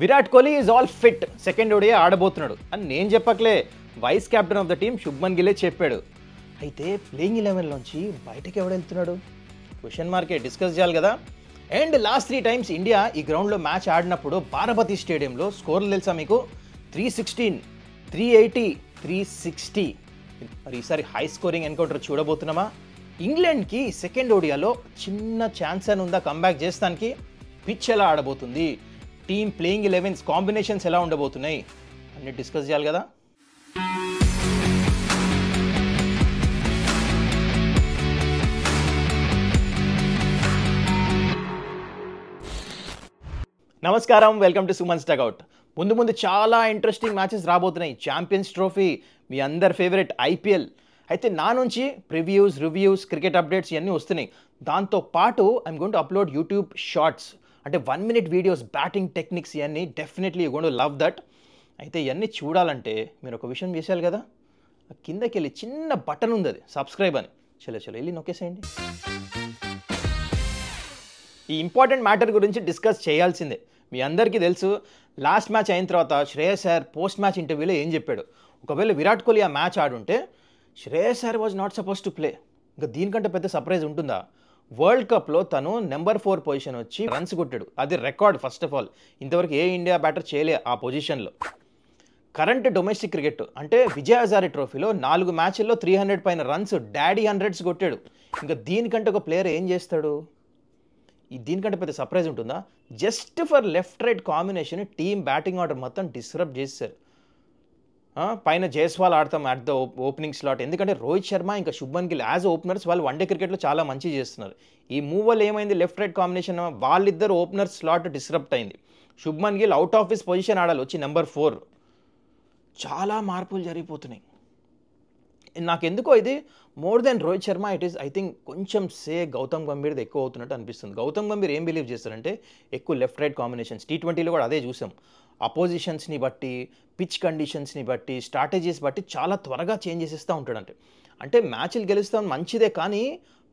Virat Kohli is all fit, second ODI ఆడబోతున్నాడు అని నేను చెప్పకలే, vice captain of the team Shubman గిల్లే చెప్పాడు. అయితే ప్లేయింగ్ 11లోంచి బయటకు ఎవడు వెళ్తున్నాడు? క్వశ్చన్ మార్కే, డిస్కస్ చేయాలి కదా. అండ్ లాస్ట్ 3 times ఇండియా ఈ గ్రౌండ్లో మ్యాచ్ ఆడినప్పుడు బారాబతి స్టేడియంలో స్కోర్లు తెలుసా మీకు? 316, 380, 360. మరి ఈసారి హై స్కోరింగ్ ఎన్కౌంటర్ చూడబోతున్నామా? ఇంగ్లాండ్కి సెకండ్ ఓడియాలో చిన్న ఛాన్స్ అని ఉందా కంబ్యాక్ చేస్తానికి? పిచ్ ఎలా ఆడబోతుంది, టీమ్ ప్లేయింగ్ 11s కాంబినేషన్స్ ఎలా ఉండబోతున్నాయి అన్ని డిస్కస్ చేయాలి కదా. నమస్కారం, వెల్కమ్ టు సుమన్స్ డగౌట్. ముందు చాలా ఇంట్రెస్టింగ్ మ్యాచెస్ రాబోతున్నాయి. ఛాంపియన్స్ ట్రోఫీ, మీ అందరి ఫేవరెట్ ఐపీఎల్. అయితే నా నుంచి ప్రివ్యూస్, రివ్యూస్, క్రికెట్ అప్డేట్స్ ఇవన్నీ వస్తున్నాయి. దాంతో పాటు I'm going to upload YouTube shorts, అంటే 1 minute వీడియోస్, బ్యాటింగ్ టెక్నిక్స్, ఇవన్నీ definitely you going to love that. అయితే ఇవన్నీ చూడాలంటే మీరు ఒక విషయం చేసేయాలి కదా, కిందకి వెళ్ళి చిన్న బటన్ ఉంది, అది సబ్స్క్రైబ్ అని. చలో వెళ్ళి నొక్కేసేయండి. ఈ ఇంపార్టెంట్ మ్యాటర్ గురించి డిస్కస్ చేయాల్సిందే. మీ అందరికీ తెలుసు, లాస్ట్ మ్యాచ్ అయిన తర్వాత శ్రేయస్ అయ్యర్ పోస్ట్ మ్యాచ్ ఇంటర్వ్యూలో ఏం చెప్పాడు. ఒకవేళ విరాట్ కోహ్లీ ఆ మ్యాచ్ ఆడుంటే Shreyas Iyer was not supposed to play. ఇంకా దీనికంటే పెద్ద సర్ప్రైజ్ ఉంటుందా? వరల్డ్ కప్లో తను నెంబర్ 4 పొజిషన్ వచ్చి రన్స్ కొట్టాడు. అది రికార్డ్. ఫస్ట్ ఆఫ్ ఆల్ ఇంతవరకు ఏ ఇండియా బ్యాటర్ చేయలే ఆ పొజిషన్లో. కరెంట్ డొమెస్టిక్ క్రికెట్ అంటే విజయ్ హజారే ట్రోఫీలో 4 మ్యాచ్ల్లో 300 పైన రన్స్, డాడీ 100s కొట్టాడు. ఇంకా దీనికంటే ఒక ప్లేయర్ ఏం చేస్తాడు? దీనికంటే పెద్ద సర్ప్రైజ్ ఉంటుందా? Just for left right combination team batting order మొత్తం డిస్టర్బ్ చేశారు. పైన జైస్వాల్ ఆడతాం అట్ ద ఓపెనింగ్ స్లాట్, ఎందుకంటే రోహిత్ శర్మ ఇంకా శుభ్మన్ గిల్ యాజ్ ఓపెనర్స్ వాళ్ళు వన్డే క్రికెట్లో చాలా మంచి చేస్తున్నారు. ఈ మూవ్ వల్ల ఏమైంది? లెఫ్ట్ రైట్ కాంబినేషన్ వాళ్ళిద్దరు ఓపెనర్ స్లాట్ డిస్టర్బ్ అయింది. Shubman Gill out of his position ఆడాలి, వచ్చి నెంబర్ 4. చాలా మార్పులు జరిగిపోతున్నాయి. నాకెందుకో ఇది more than Rohit Sharma, it is I think కొంచెం గౌతమ్ గంభీర్ది ఎక్కువ అవుతున్నట్టు అనిపిస్తుంది. గౌతమ్ గంభీర్ ఏం బిలీవ్ చేస్తారంటే ఎక్కువ లెఫ్ట్ రైట్ కాంబినేషన్స్. T20లో కూడా అదే చూసాం. అపోజిషన్స్ని బట్టి, పిచ్ కండిషన్స్ని బట్టి, స్ట్రాటజీస్ బట్టి చాలా త్వరగా చేంజ్ చేసేస్తూ ఉంటాడంటే. అంటే మ్యాచ్లు గెలుస్తాం మంచిదే, కానీ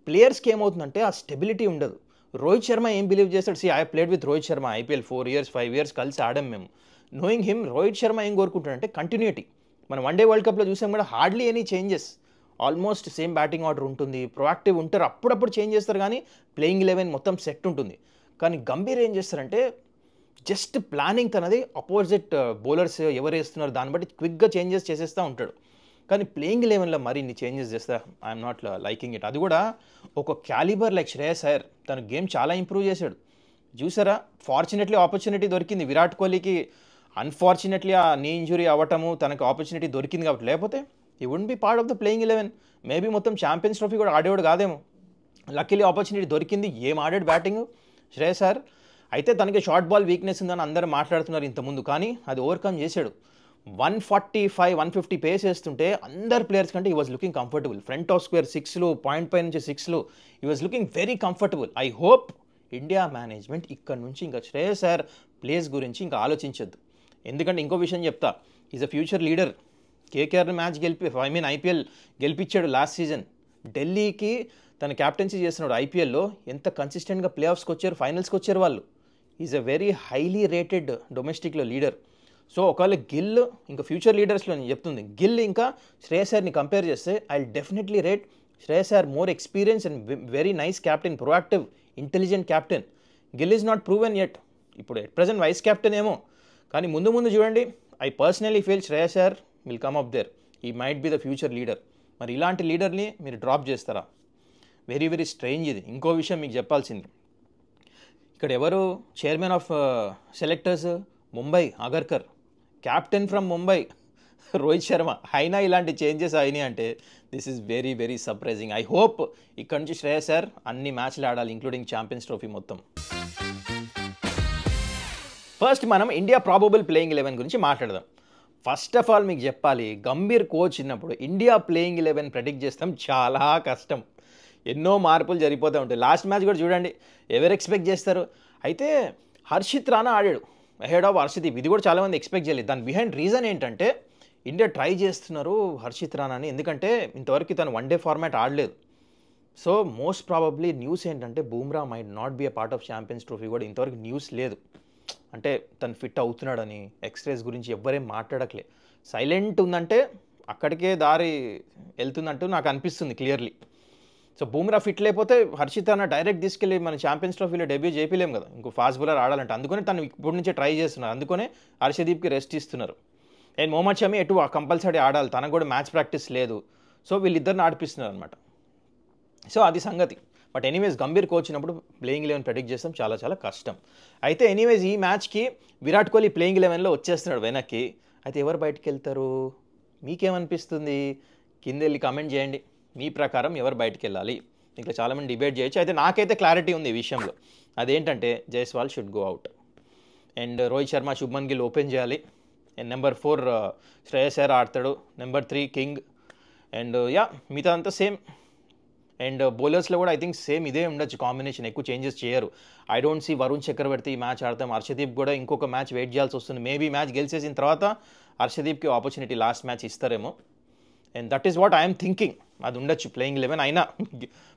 ప్లేయర్స్కి ఏమవుతుందంటే ఆ స్టెబిలిటీ ఉండదు. రోహిత్ శర్మ ఏం బిలీవ్ చేస్తాడు? I played with Rohit Sharma IPL 4 years 5 years కలిసి ఆడాం మేము. నోయింగ్ హిమ్, రోహిత్ శర్మ ఏం కోరుకుంటాడంటే కంటిన్యూటీ. మనం వన్డే వరల్డ్ కప్లో చూసాం కూడా, hardly any changes, almost same batting order ఉంటుంది, ప్రొయాక్టివ్ ఉంటారు. అప్పుడప్పుడు చేంజ్ చేస్తారు, కానీ ప్లేయింగ్ 11 మొత్తం సెట్ ఉంటుంది. కానీ గంభీర్ ఏం చేస్తారంటే జస్ట్ ప్లానింగ్ తనది, అపోజిట్ బౌలర్స్ ఎవరు వేస్తున్నారు దాన్ని బట్టి క్విక్గా చేంజెస్ చేసేస్తూ ఉంటాడు. కానీ ప్లేయింగ్ 11లో మరి ఇన్ని చేంజెస్ చేస్తా ఐఎమ్ నాట్ లైకింగ్ ఇట్. అది కూడా ఒక క్యాలిబర్ లైక్ శ్రేయస్ అయ్యర్, తన గేమ్ చాలా ఇంప్రూవ్ చేశాడు. చూసారా, ఫార్చునేట్లీ ఆపర్చునిటీ దొరికింది విరాట్ కోహ్లీకి. అన్ఫార్చునేట్లీ ఆ నీ ఇంజురీ అవ్వటము, తనకు ఆపర్చునిటీ దొరికింది కాబట్టి, లేకపోతే ఈ wouldn't B part of the playing 11. Maybe మొత్తం ఛాంపియన్స్ ట్రోఫీ కూడా ఆడేవాడు కాదేమో. లక్కీలీ ఆపర్చునిటీ దొరికింది. ఏం ఆడాడు బ్యాటింగ్ శ్రేయస్ అయ్యర్. అయితే తనకి షార్ట్ బాల్ వీక్నెస్ ఉందని అందరూ మాట్లాడుతున్నారు ఇంతకుముందు, కానీ అది ఓవర్కమ్ చేశాడు. 145, 150 పేస్ వేస్తుంటే అందరు ప్లేయర్స్ కంటే he was looking comfortable. Front of square 6లు, పాయింట్ పై నుంచి 6లు, he was looking very comfortable. I hope India management ఇక్కడ నుంచి ఇంకా శ్రేయస్ అయ్యర్ ప్లేస్ గురించి ఇంకా ఆలోచించద్దు. ఎందుకంటే ఇంకో విషయం చెప్తా, is a future leader. KKR match IPL గెలిపించాడు లాస్ట్ సీజన్. ఢిల్లీకి తన క్యాప్టెన్సీ చేస్తున్నాడు ఐపీఎల్లో. ఎంత కన్సిస్టెంట్గా ప్లే ఆఫ్స్కి వచ్చారు, ఫైనల్స్కి వచ్చారు వాళ్ళు. Is a very highly rated డొమెస్టిక్లో లీడర్. సో ఒకవేళ గిల్ ఇంకా ఫ్యూచర్ లీడర్స్లో నేను చెప్తుంది, గిల్ ఇంకా శ్రేయస్ అయ్యర్ని కంపేర్ చేస్తే I definitely rate Shreyas Iyer more experience and very nice captain, proactive, intelligent captain. Gill is not proven yet. ఇప్పుడు ఎట్ ప్రెజెంట్ వైస్ క్యాప్టెన్ ఏమో, కానీ ముందు చూడండి, I personally feel Shreyas Iyer will come up there. He might be the future leader. మరి ఇలాంటి లీడర్ని మీరు drop చేస్తారా? వెరీ వెరీ స్ట్రేంజ్ ఇది. ఇంకో విషయం మీకు చెప్పాల్సింది, ఇక్కడ ఎవరు chairman of selectors? Mumbai Agharkar, captain from Mumbai Rohit Sharma. అయినా ఇలాంటి చేంజెస్ అయినాయి అంటే this is very very surprising. I hope ఇక్కడ నుంచి శ్రేయస్ అయ్యర్ అన్ని మ్యాచ్లు ఆడాలి, ఇంక్లూడింగ్ ఛాంపియన్స్ ట్రోఫీ మొత్తం. ఫస్ట్ మనం ఇండియా ప్రాబబుల్ ప్లేయింగ్ 11 గురించి మాట్లాడదాం. ఫస్ట్ ఆఫ్ ఆల్ మీకు చెప్పాలి, గంభీర్ కోచ్ ఉన్నప్పుడు ఇండియా ప్లేయింగ్ 11 ప్రెడిక్ట్ చేస్తాం చాలా కష్టం. ఎన్నో మార్పులు జరిగిపోతూ ఉంటాయి. లాస్ట్ మ్యాచ్ కూడా చూడండి, ఎవరు ఎక్స్పెక్ట్ చేస్తారు? అయితే హర్షిత్ రాణా ఆడాడు అహెడ్ ఆఫ్ హర్షదీప్. ఇది కూడా చాలామంది ఎక్స్పెక్ట్ చేయలేదు. దాని బిహైండ్ రీజన్ ఏంటంటే ఇండియా ట్రై చేస్తున్నారు హర్షిత్ రాణాని, ఎందుకంటే ఇంతవరకు తను వన్డే ఫార్మాట్ ఆడలేదు. సో మోస్ట్ ప్రాబబ్లీ న్యూస్ ఏంటంటే Bumrah might not be a part of champions trophy కూడా ఇంతవరకు న్యూస్ లేదు. అంటే తను ఫిట్ అవుతున్నాడని ఎక్స్రేస్ గురించి ఎవ్వరేం మాట్లాడట్లే. సైలెంట్ ఉందంటే అక్కడికే దారి వెళ్తుందంటూ నాకు అనిపిస్తుంది క్లియర్లీ. సో బూమ్రా ఫిట్ లేకపోతే హర్షిత్ అన్న డైరెక్ట్ తీసుకెళ్ళి మన ఛాంపియన్స్ ట్రోఫీలో డెబ్యూ చేయలేం కదా, ఇంకో ఫాస్ట్ బౌలర్ ఆడాలంటే. అందుకనే తను ఇప్పటి నుంచే ట్రై చేస్తున్నారు, అందుకనే హర్షదీప్కి రెస్ట్ ఇస్తున్నారు. అండ్ మొహమ్మద్ షమి ఎటు కంపల్సరీ ఆడాలి, తనకు కూడా మ్యాచ్ ప్రాక్టీస్ లేదు. సో వీళ్ళిద్దరిని ఆడిపిస్తున్నారు అనమాట. సో అది సంగతి. బట్ ఎనీవేస్ గంభీర్ కోచ్ ఉన్నప్పుడు ప్లేయింగ్ 11 ప్రెడిక్ట్ చేస్తాం చాలా చాలా కష్టం. అయితే ఎనీవేస్ ఈ మ్యాచ్కి విరాట్ కోహ్లీ ప్లేయింగ్ 11లో వచ్చేస్తున్నాడు వెనక్కి. అయితే ఎవరు బయటికి వెళ్తారు, మీకేమనిపిస్తుంది? కింద వెళ్ళి కామెంట్ చేయండి, మీ ప్రకారం ఎవరు బయటికి వెళ్ళాలి. ఇంకా చాలామంది డిబేట్ చేయొచ్చు. అయితే నాకైతే క్లారిటీ ఉంది ఈ విషయంలో. అదేంటంటే Jaiswal should go out and Rohit Sharma, Shubman Gill open చేయాలి. అండ్ నెంబర్ 4 శ్రేయస్ అయ్యర్ ఆడతాడు. Number 3 king. అండ్ మిగతా అంతా సేమ్. అండ్ బౌలర్స్లో కూడా ఐ థింక్ సేమ్ ఇదే ఉండొచ్చు కాంబినేషన్, ఎక్కువ చేంజెస్ చేయరు. ఐ డోంట్ సీ వరుణ్ చక్రవర్తి ఈ మ్యాచ్ ఆడతాం. హర్షదీప్ కూడా ఇంకొక మ్యాచ్ వెయిట్ చేయాల్సి వస్తుంది. మేబీ మ్యాచ్ గెలిచేసిన తర్వాత హర్షదీప్కి ఆపర్చునిటీ లాస్ట్ మ్యాచ్ ఇస్తారేమో. And that is what I'm thinking. అది ఉండొచ్చు ప్లేయింగ్ 11. అయినా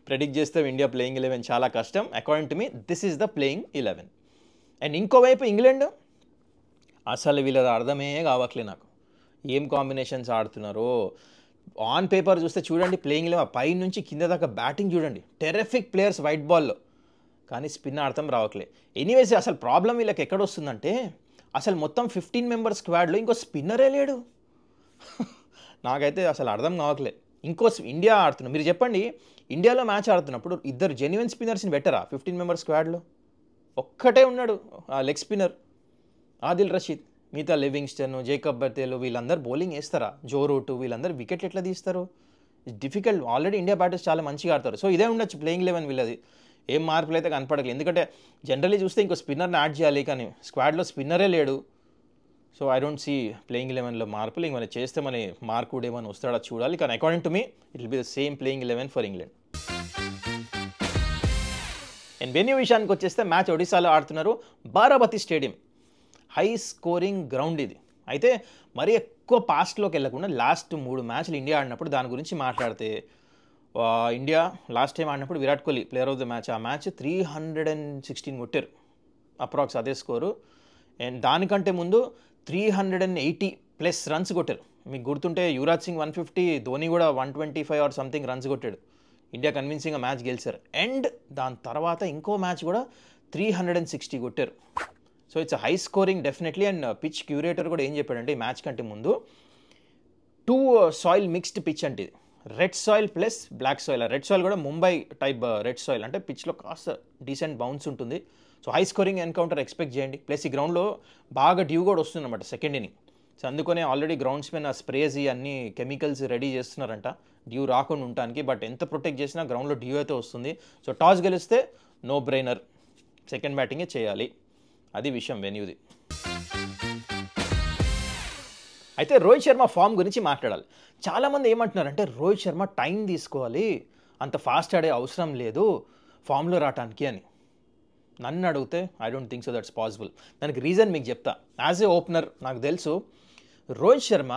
ప్రెడిక్ట్ చేస్తే ఇండియా ప్లేయింగ్ 11 చాలా కష్టం. According to me this is the playing 11. And ఇంకోవైపు ఇంగ్లాండ్ అసలు వీళ్ళది అర్థమే కావట్లే నాకు, ఏం కాంబినేషన్స్ ఆడుతున్నారో. ఆన్ పేపర్ చూస్తే చూడండి ప్లేయింగ్ 11 పై నుంచి కింద దాకా బ్యాటింగ్ చూడండి, టెర్రిఫిక్ ప్లేయర్స్ వైట్ బాల్లో, కానీ స్పిన్ ఆడతాం రావట్లే. ఎనీవేస్ అసలు ప్రాబ్లం వీళ్ళకి ఎక్కడ వస్తుందంటే అసలు మొత్తం 15 మెంబర్స్ స్క్వాడ్లో ఇంకో స్పిన్నరే లేడు. నాకైతే అసలు అర్థం కావట్లే. ఇంకో ఇండియా ఆడుతున్నాం, మీరు చెప్పండి, ఇండియాలో మ్యాచ్ ఆడుతున్నప్పుడు ఇద్దరు జెన్యున్ స్పిన్నర్స్ని బెటరా 15 మెంబర్స్ స్క్వాడ్లో? ఒక్కటే ఉన్నాడు లెగ్ స్పిన్నర్ ఆదిల్ రషీద్. మిగతా లివింగ్స్టన్, జేకబ్ బర్తేలు వీళ్ళందరూ బౌలింగ్ వేస్తారా? జో రూట్ వీళ్ళందరూ వికెట్లు ఎట్లా తీస్తారు? It's difficult. Already India batters చాలా మంచిగా ఆడతారు. సో ఇదే ఉండొచ్చు ప్లేయింగ్ 11 వీళ్ళది. ఏం మార్పులు అయితే కనపడలేదు, ఎందుకంటే జనరల్లీ చూస్తే ఇంకో స్పిన్నర్ని యాడ్ చేయాలి, కానీ స్క్వాడ్లో స్పిన్నరే లేడు. So I don't see playing 11లో మార్పులు. ఇంక చేస్తే మన మార్కుడు ఏమైనా వస్తాడో చూడాలి, కానీ according to me it will be the same playing 11 for England. And venue విషయానికి వచ్చేస్తే మ్యాచ్ ఒడిశాలో ఆడుతున్నారు, Barabati stadium. High scoring ground ఇది. అయితే మరీ ఎక్కువ పాస్ట్లోకి వెళ్ళకుండా లాస్ట్ 3 మ్యాచ్లు ఇండియా ఆడినప్పుడు దాని గురించి మాట్లాడితే, ఇండియా లాస్ట్ టైం ఆడినప్పుడు Virat Kohli player of the match. ఆ మ్యాచ్ 316 కొట్టారు అప్రాక్స్, అదే స్కోరు. అండ్ దానికంటే ముందు 380+ రన్స్ కొట్టారు. మీకు గుర్తుంటే యువరాజ్ సింగ్ 150, ధోని కూడా 125 ఆర్ సంథింగ్ రన్స్ కొట్టాడు. ఇండియా కన్విన్సింగ్గా మ్యాచ్ గెలిచారు. అండ్ దాని తర్వాత ఇంకో మ్యాచ్ కూడా 360 కొట్టారు. So it's high scoring definitely. And pitch curator కూడా ఏం చెప్పాడంటే ఈ మ్యాచ్ కంటే ముందు 2 సాయిల్ మిక్స్డ్ పిచ్ అంటే ఇది, red soil plus black soil. Red soil కూడా ముంబై టైప్ రెడ్ సాయిల్, అంటే పిచ్లో కాస్త డీసెంట్ బౌన్స్ ఉంటుంది. So high scoring encounter expect చేయండి. ప్లస్ ఈ గ్రౌండ్లో బాగా డ్యూ కూడా వస్తుంది అన్నమాట సెకండ్ ఇన్నింగ్. సో అందుకనే ఆల్రెడీ గ్రౌండ్స్ పైన స్ప్రేస్ అన్ని కెమికల్స్ రెడీ చేస్తున్నారంట డ్యూ రాకుండా ఉండటానికి. బట్ ఎంత ప్రొటెక్ట్ చేసినా గ్రౌండ్లో డ్యూ అయితే వస్తుంది. సో టాస్ గెలిస్తే నో బ్రెయినర్, సెకండ్ బ్యాటింగే చేయాలి. అది విషయం వెన్యూది. అయితే రోహిత్ శర్మ ఫామ్ గురించి మాట్లాడాలి. చాలామంది ఏమంటున్నారంటే రోహిత్ శర్మ టైం తీసుకోవాలి, అంత ఫాస్ట్ ఆడే అవసరం లేదు ఫామ్లో రావటానికి అని. నన్ను అడిగితే I don't think so that's possible. దానికి రీజన్ మీకు చెప్తా. యాజ్ ఏ ఓపెనర్ నాకు తెలుసు రోహిత్ శర్మ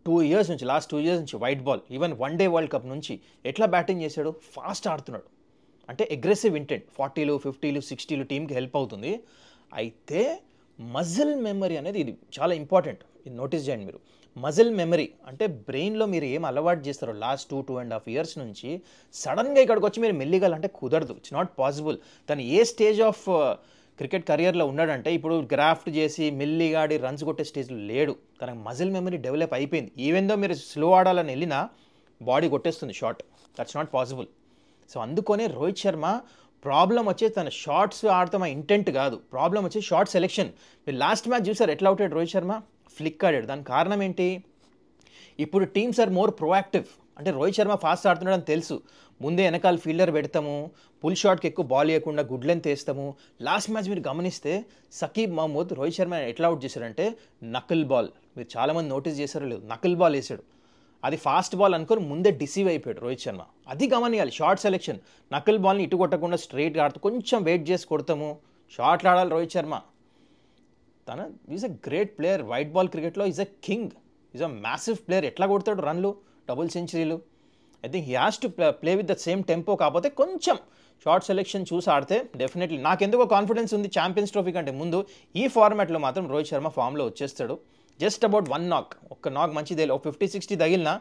2 ఇయర్స్ నుంచి, లాస్ట్ 2 ఇయర్స్ నుంచి white ball, even one day world cup నుంచి ఎట్లా బ్యాటింగ్ చేశాడు, ఫాస్ట్ ఆడుతున్నాడు. అంటే అగ్రెసివ్ ఇంటెంట్, 40లు 50లు 60లు టీంకి హెల్ప్ అవుతుంది. అయితే మజిల్ మెమరీ అనేది ఇది చాలా ఇంపార్టెంట్. ఇది నోటీస్ చేయండి మీరు. మజిల్ మెమరీ అంటే బ్రెయిన్లో మీరు ఏం అలవాటు చేస్తారో లాస్ట్ 2.5 ఇయర్స్ నుంచి సడన్గా ఇక్కడికి వచ్చి మీరు మెల్లిగాలంటే కుదరదు. It's not possible. తను ఏ స్టేజ్ ఆఫ్ క్రికెట్ కెరియర్లో ఉన్నాడంటే ఇప్పుడు గ్రాఫ్ట్ చేసి మెల్లిగాడి రన్స్ కొట్టే స్టేజ్లో లేడు. తనకు మజిల్ మెమరీ డెవలప్ అయిపోయింది. ఈవెన్ దో మీరు స్లో ఆడాలని వెళ్ళినా బాడీ కొట్టేస్తుంది shot. That's not possible. So అందుకనే రోహిత్ శర్మ ప్రాబ్లం వచ్చేసి తన షార్ట్స్ ఆడతాం ఇంటెంట్ కాదు, ప్రాబ్లం వచ్చేసి షార్ట్ సెలెక్షన్. మీరు లాస్ట్ మ్యాచ్ చూసారు ఎట్లా అవుతాడు రోహిత్ శర్మ, ఫ్లిక్ ఆడాడు. దానికి కారణం ఏంటి, ఇప్పుడు టీమ్స్ ఆర్ మోర్ ప్రొయాక్టివ్. అంటే రోహిత్ శర్మ ఫాస్ట్ ఆడుతున్నాడని తెలుసు, ముందే వెనకాల ఫీల్డర్ పెడతాము, పుల్ షాట్కి ఎక్కువ బాల్ వేయకుండా గుడ్ లెంత్ వేస్తాము. లాస్ట్ మ్యాచ్ మీరు గమనిస్తే సకీబ్ మహమూద్ రోహిత్ శర్మ ఎట్లా అవుట్ చేశారంటే నకిల్ బాల్. మీరు చాలామంది నోటీస్ చేశారో లేదు, నకిల్ బాల్ వేసాడు. అది ఫాస్ట్ బాల్ అనుకొని ముందే డిసీవ్ అయిపోయాడు రోహిత్ శర్మ. అది గమనియాలి. షార్ట్ సెలెక్షన్, నకిల్ బాల్ని ఇటు కొట్టకుండా స్ట్రైట్గా ఆడుతూ కొంచెం వెయిట్ చేసి కొడతాము, షార్ట్లు ఆడాలి రోహిత్ శర్మ. తన is a great player. White ball క్రికెట్లో is a king, is a massive player. ఎట్లా కొడతాడు రన్లు, డబుల్ సెంచరీలు. I think he has to play with the same tempo. కాకపోతే కొంచెం షార్ట్ సెలెక్షన్ చూసి ఆడితే డెఫినెట్లీ నాకెందుకో కాన్ఫిడెన్స్ ఉంది ఛాంపియన్స్ ట్రోఫీ కంటే ముందు ఈ ఫార్మాట్లో మాత్రం రోహిత్ శర్మ ఫామ్లో వచ్చేస్తాడు. జస్ట్ అబౌట్ 1 నాక్, ఒక్క నాక్ మంచిదే, ఒక 50-60 తగిలినా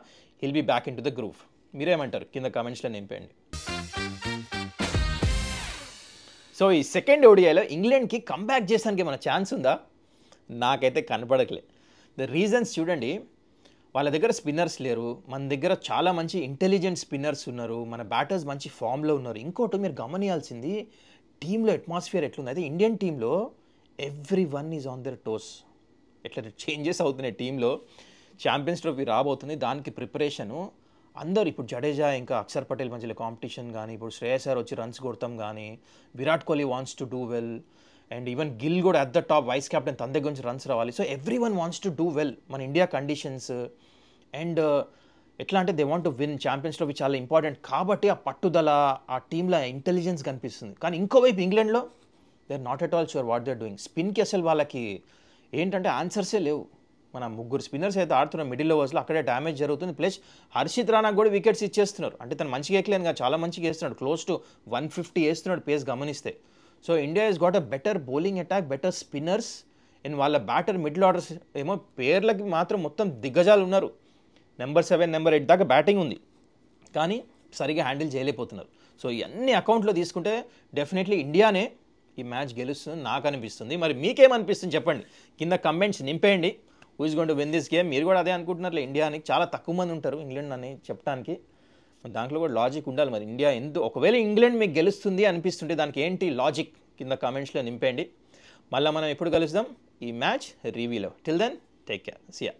he'll be back into the groove. మీరేమంటారు కింద కామెంట్స్లో నింపేయండి. సో ఈ సెకండ్ ఓడిఐలో ఇంగ్లాండ్కి కంబ్యాక్ చేసానికి ఏమైనా ఛాన్స్ ఉందా? నాకైతే కనపడట్లే. ద రీజన్స్ చూడండి, వాళ్ళ దగ్గర స్పిన్నర్స్ లేరు, మన దగ్గర చాలా మంచి ఇంటెలిజెంట్ స్పిన్నర్స్ ఉన్నారు, మన బ్యాటర్స్ మంచి ఫామ్లో ఉన్నారు. ఇంకోటి మీరు గమనియాల్సింది టీంలో అట్మాస్ఫియర్ ఎట్లుంది. అయితే ఇండియన్ టీంలో every one is on their toes. ఎట్లా చేంజెస్ అవుతున్నాయి టీంలో. ఛాంపియన్స్ ట్రోఫీ రాబోతుంది, దానికి ప్రిపరేషను అందరు. ఇప్పుడు జడేజా ఇంకా అక్షర్ పటేల్ మధ్యలో కాంపిటీషన్ కానీ, ఇప్పుడు శ్రేయస్ అయ్యర్ వచ్చి రన్స్ కొడతాం కానీ, Virat Kohli wants to do well, and even Gill కూడా at the top, vice captain తన దగ్గర నుంచి రన్స్ రావాలి. So everyone wants to do well మన ఇండియా కండిషన్స్. అండ్ ఎట్లా అంటే they want to win champions trophy, చాలా ఇంపార్టెంట్ కాబట్టి ఆ పట్టుదల, ఆ టీంలో ఇంటెలిజెన్స్ కనిపిస్తుంది. కానీ ఇంకోవైపు ఇంగ్లాండ్లో they are not at all sure what they are doing. స్పిన్కి అసలు వాళ్ళకి ఏంటంటే ఆన్సర్సే లేవు. మన 3 స్పిన్నర్స్ అయితే ఆడుతున్నారు మిడిల్ ఓవర్స్లో, అక్కడే డ్యామేజ్ జరుగుతుంది. ప్లస్ హర్షిత్ రాణాకు కూడా వికెట్స్ ఇచ్చేస్తున్నారు. అంటే తను మంచిగా ఎక్కలేను కదా, చాలా మంచిగా వేస్తున్నాడు, క్లోజ్ టు 150 వేస్తున్నాడు పేస్ గమనిస్తే. So India has got a better bowling attack, better spinners. And వాళ్ళ బ్యాటర్ మిడిల్ ఆర్డర్స్ ఏమో పేర్లకి మాత్రం మొత్తం దిగ్గజాలు ఉన్నారు. నెంబర్ 7, నెంబర్ 8 దాకా బ్యాటింగ్ ఉంది, కానీ సరిగా హ్యాండిల్ చేయలేకపోతున్నారు. సో ఇవన్నీ అకౌంట్లో తీసుకుంటే డెఫినెట్లీ ఇండియానే ఈ మ్యాచ్ గెలుస్తుంది నాకు అనిపిస్తుంది. మరి మీకేమనిపిస్తుంది చెప్పండి, కింద కమెంట్స్ నింపేయండి. Who is going to win this game? మీరు కూడా అదే అనుకుంటున్నారు. ఇండియాని చాలా తక్కువ మంది ఉంటారు ఇంగ్లాండ్ అని చెప్పడానికి, దాంట్లో కూడా లాజిక్ ఉండాలి. మరి ఇండియా ఒకవేళ ఇంగ్లాండ్ మీకు గెలుస్తుంది అనిపిస్తుంటే దానికి ఏంటి లాజిక్ కింద కామెంట్స్లో నింపేయండి. మళ్ళీ మనం ఎప్పుడు కలుద్దాం ఈ మ్యాచ్ రివ్యూలో. Till then take care, see yeah.